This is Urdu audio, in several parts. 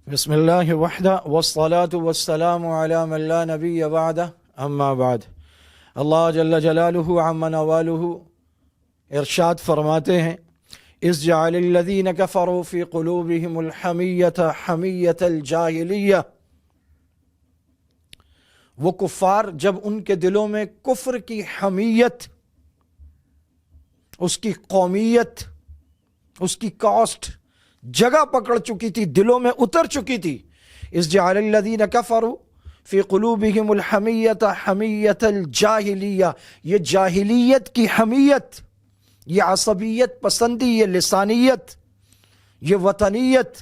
بسم اللہ وحدہ والصلاة والسلام علی من لا نبی بعدہ اما بعد۔ اللہ جل جلالہ عما نوالہ ارشاد فرماتے ہیں اذ جعل الذین کفروا فی قلوبہم الحمیۃ حمیۃ الجاہلیہ۔ وہ کفار جب ان کے دلوں میں کفر کی حمیت، اس کی قومیت، اس کی کاسٹ جگہ پکڑ چکی تھی، دلوں میں اتر چکی تھی۔ اذ جعل الذین کفروا فی قلوبہم الحمیۃ حمیۃ الجاہلیہ، یہ جاہلیت کی حمیت، یہ عصبیت پسندی، یہ لسانیت، یہ وطنیت،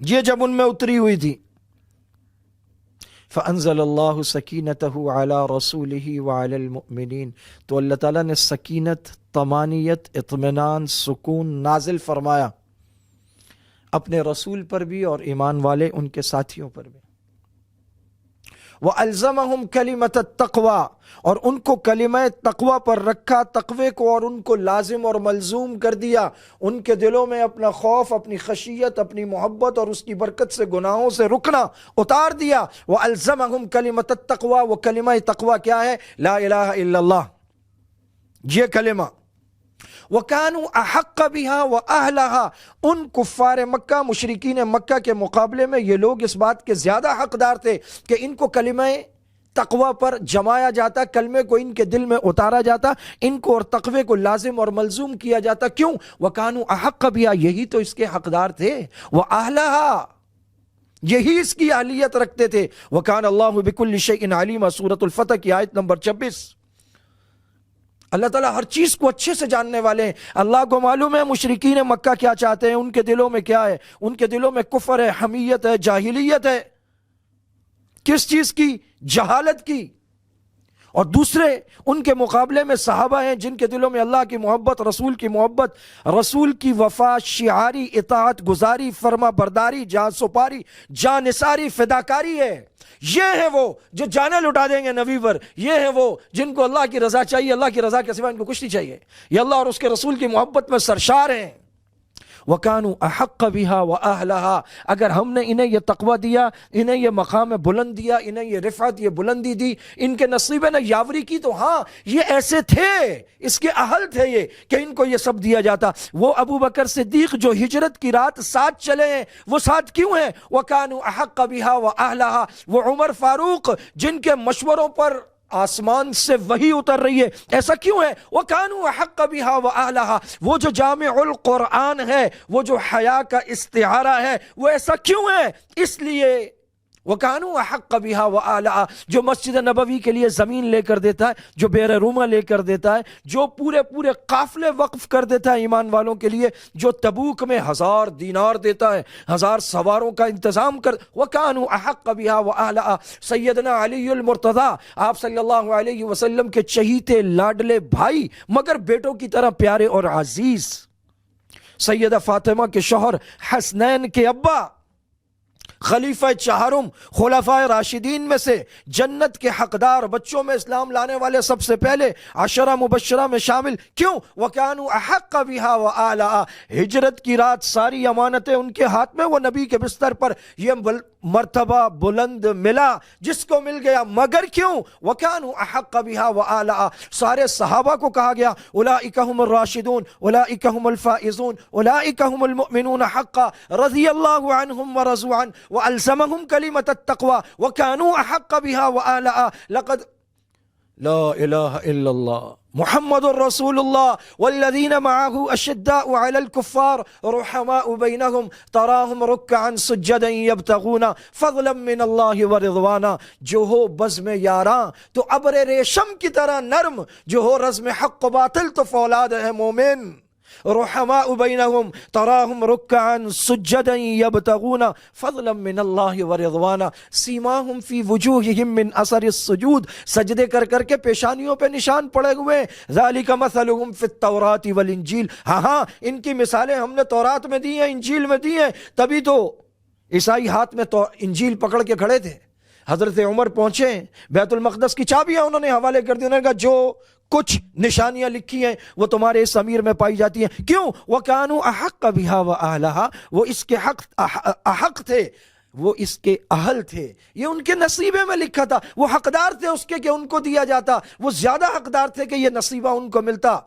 یہ جب ان میں اتری ہوئی تھی، فانزل اللہ سکینتہ علی رسولہ وعلی المؤمنین، تو اللہ تعالیٰ نے سکینت، طمانیت، اطمینان، سکون نازل فرمایا اپنے رسول پر بھی اور ایمان والے ان کے ساتھیوں پر بھی۔ وَأَلْزَمَهُمْ كَلِمَةَ التَّقْوَى، اور ان کو کلمہ تقوی پر رکھا، تقوی کو اور ان کو لازم اور ملزوم کر دیا، ان کے دلوں میں اپنا خوف، اپنی خشیت، اپنی محبت اور اس کی برکت سے گناہوں سے رکنا اتار دیا۔ وَأَلْزَمَهُمْ كَلِمَةَ التَّقْوَى، وہ کلمہ تقوی کیا ہے؟ لا الہ الا اللہ، یہ کلمہ۔ وَكَانُوا أَحَقَّ بِهَا وَأَهْلَهَا، ان کفار مکہ، مشرکین مکہ کے مقابلے میں یہ لوگ اس بات کے زیادہ حقدار تھے کہ ان کو کلمہ تقوی پر جمایا جاتا، کلمے کو ان کے دل میں اتارا جاتا، ان کو اور تقوی کو لازم اور ملزوم کیا جاتا۔ کیوں؟ وَكَانُوا أَحَقَّ بِهَا، یہی تو اس کے حقدار تھے، وَأَهْلَهَا، یہی اس کی اہلیت رکھتے تھے۔ وَكَانَ اللَّهُ بِكُلِّ شَيْءٍ عَلِيمًا، سورۃ الفتح کی آیت نمبر 26۔ اللہ تعالیٰ ہر چیز کو اچھے سے جاننے والے ہیں۔ اللہ کو معلوم ہے مشرکین مکہ کیا چاہتے ہیں، ان کے دلوں میں کیا ہے، ان کے دلوں میں کفر ہے، حمیت ہے، جاہلیت ہے، کس چیز کی؟ جہالت کی۔ اور دوسرے ان کے مقابلے میں صحابہ ہیں جن کے دلوں میں اللہ کی محبت، رسول کی محبت، رسول کی وفا، شعاری، اطاعت گزاری، فرما برداری، جان سپاری، جان نثاری، فداکاری ہے۔ یہ ہیں وہ جو جانیں لٹا دیں گے نبی پر، یہ ہیں وہ جن کو اللہ کی رضا چاہیے، اللہ کی رضا کے سوا ان کو کچھ نہیں چاہیے، یہ اللہ اور اس کے رسول کی محبت میں سرشار ہیں۔ وَكَانُوا أَحَقَّ بِهَا وَأَهْلَهَا، اگر ہم نے انہیں یہ تقوی دیا، انہیں یہ مقام بلند دیا، انہیں یہ رفعت، یہ بلندی دی، ان کے نصیب نے یاوری کی، تو ہاں یہ ایسے تھے، اس کے اہل تھے یہ کہ ان کو یہ سب دیا جاتا۔ وہ ابو بکر صدیق جو ہجرت کی رات ساتھ چلے ہیں، وہ ساتھ کیوں ہیں؟ وَكَانُوا أَحَقَّ بِهَا وَأَهْلَهَا، وہ عمر فاروق جن کے مشوروں پر آسمان سے وحی اتر رہی ہے، ایسا کیوں ہے؟ وَكَانُوا أَحَقَّ بِهَا وَأَهْلَهَا، وہ جو جامع القرآن ہے، وہ جو حیا کا استعارہ ہے، وہ ایسا کیوں ہے؟ اس لیے وَكَانُوا أَحَقَّ بِهَا وَأَهْلَهَا، جو مسجد نبوی کے لیے زمین لے کر دیتا ہے، جو بیر رومہ لے کر دیتا ہے، جو پورے قافلے وقف کر دیتا ہے ایمان والوں کے لیے، جو تبوک میں 1000 دینار دیتا ہے، 1000 سواروں کا انتظام کر، وَكَانُوا أَحَقَّ بِهَا وَأَهْلَهَا۔ سیدنا علی المرتضیٰ، آپ صلی اللہ علیہ وسلم کے چہیتے لاڈلے بھائی مگر بیٹوں کی طرح پیارے اور عزیز، سیدہ فاطمہ کے شوہر حسنین کے ابا، خلیفہ چہارم خلفائے راشدین میں سے، جنت کے حقدار، بچوں میں اسلام لانے والے سب سے پہلے 10 مبشرہ میں شامل۔ کیوں؟ وَكَانُوا أَحَقَّ بِهَا وَأَهْلَهَا، ہجرت کی رات ساری امانتیں ان کے ہاتھ میں، وہ نبی کے بستر پر یہ مرتبہ بلند ملا جس کو مل گیا، مگر کیوں؟ وَكَانُوا أَحَقَّ بِهَا وَأَهْلَهَا۔ سارے صحابہ کو کہا گیا أُولَئِكَ هُمُ الرَّاشِدُونَ أُولَئِكَ هُمُ الْفَائِزُونَ أُولَئِكَ هُمُ الْمُؤْمِنُونَ حَقًّا رضي الله عنهم ورضوا عنه وَأَلْزَمَهُمْ كَلِمَةَ التَّقْوَى وَكَانُوا أَحَقَّ بِهَا وَأَهْلَهَا لَقَدْ لا إله إلا الله محمد رسول الله والذين معه أشداء على الكفار رحماء بينهم تراهم ركعا سجدا يبتغون فضلا من الله ورضوانا، جو ہو بزم یاراں تو ابر ریشم کی طرح نرم، جو ہو رزم حق و باطل تو فولاد ہے مومن۔ رحماء بینہم تراہم رکعا سجدا یبتغون فضلا من اللہ ورضوانا سیماہم فی وجوہہم من اثر السجود، سجدے کر کر کے پیشانیوں پہ نشان پڑے ہوئے، ذالک مثلہم فی التوراۃ والانجیل، ہاں ان کی مثالیں ہم نے تورات میں دی ہیں، انجیل میں دی ہیں، تبھی تو عیسائی ہاتھ میں تو انجیل پکڑ کے کھڑے تھے۔ حضرت عمر پہنچے، بیت المقدس کی چابیاں انہوں نے حوالے کر دی، انہوں نے کہا جو کچھ نشانیاں لکھی ہیں وہ تمہارے اس امیر میں پائی جاتی ہیں۔ کیوں؟ وَكَانُوا أَحَقَّ بِهَا وَأَهْلَهَا، وہ اس کے احق تھے، وہ اس کے اہل تھے، یہ ان کے نصیبے میں لکھا تھا، وہ حقدار تھے اس کے کہ ان کو دیا جاتا، وہ زیادہ حقدار تھے کہ یہ نصیبہ ان کو ملتا۔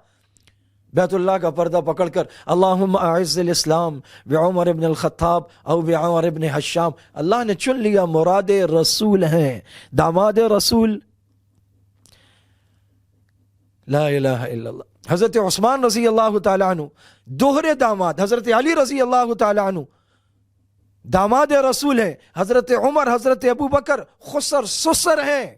بیت اللہ کا پردہ پکڑ کر اللہم اعز الاسلام بعمر ابن الخطاب او بعمر ابن حشام، اللہ نے چن لیا مراد رسول ہیں، داماد رسول، لا الہ الا اللہ۔ حضرت عثمان رضی اللہ تعالیٰ عنہ دوہرے داماد، حضرت علی رضی اللہ تعالیٰ عنہ داماد رسول ہیں، حضرت عمر حضرت ابو بکر خسر سسر ہیں۔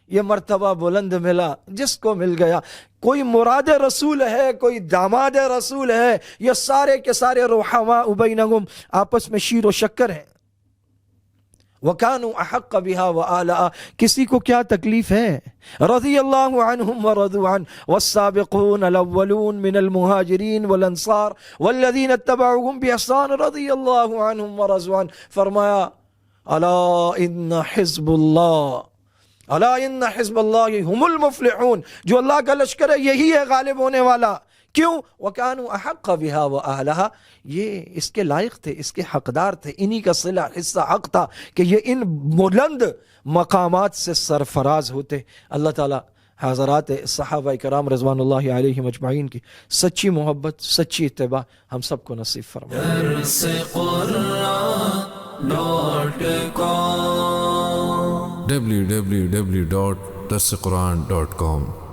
یہ مرتبہ بلند ملا جس کو مل گیا، کوئی مراد رسول ہے، کوئی داماد رسول ہے، یہ سارے کے سارے رحماء بینہم آپس میں شیر و شکر ہیں۔ وَكَانُوا أَحَقَّ بِهَا وَآلَا، کسی کو کیا تکلیف ہے؟ رضی اللہ عنہم ورضوا عنہ والسابقون الاولون من المہاجرین والانصار والذین اتبعوهم بإحسان رضی اللہ عنہم ورضوا عنہ، فرمایا الا ان حزب اللہ، الا ان حزب اللہ هم المفلحون، جو اللہ کا لشکر ہے یہی ہے غالب ہونے والا۔ کیوں؟ وَكَانُوا أَحَقَّ بِهَا وَأَهْلَهَا، یہ اس کے لائق تھے، اس کے حقدار تھے، انہی کا صلہ حصہ حق تھا کہ یہ ان بلند مقامات سے سرفراز ہوتے۔ اللہ تعالیٰ حضرات صحابہ کرام رضوان اللہ علیہم اجمعین کی سچی محبت، سچی اتباع ہم سب کو نصیب فرمائے۔ www.darsequran.com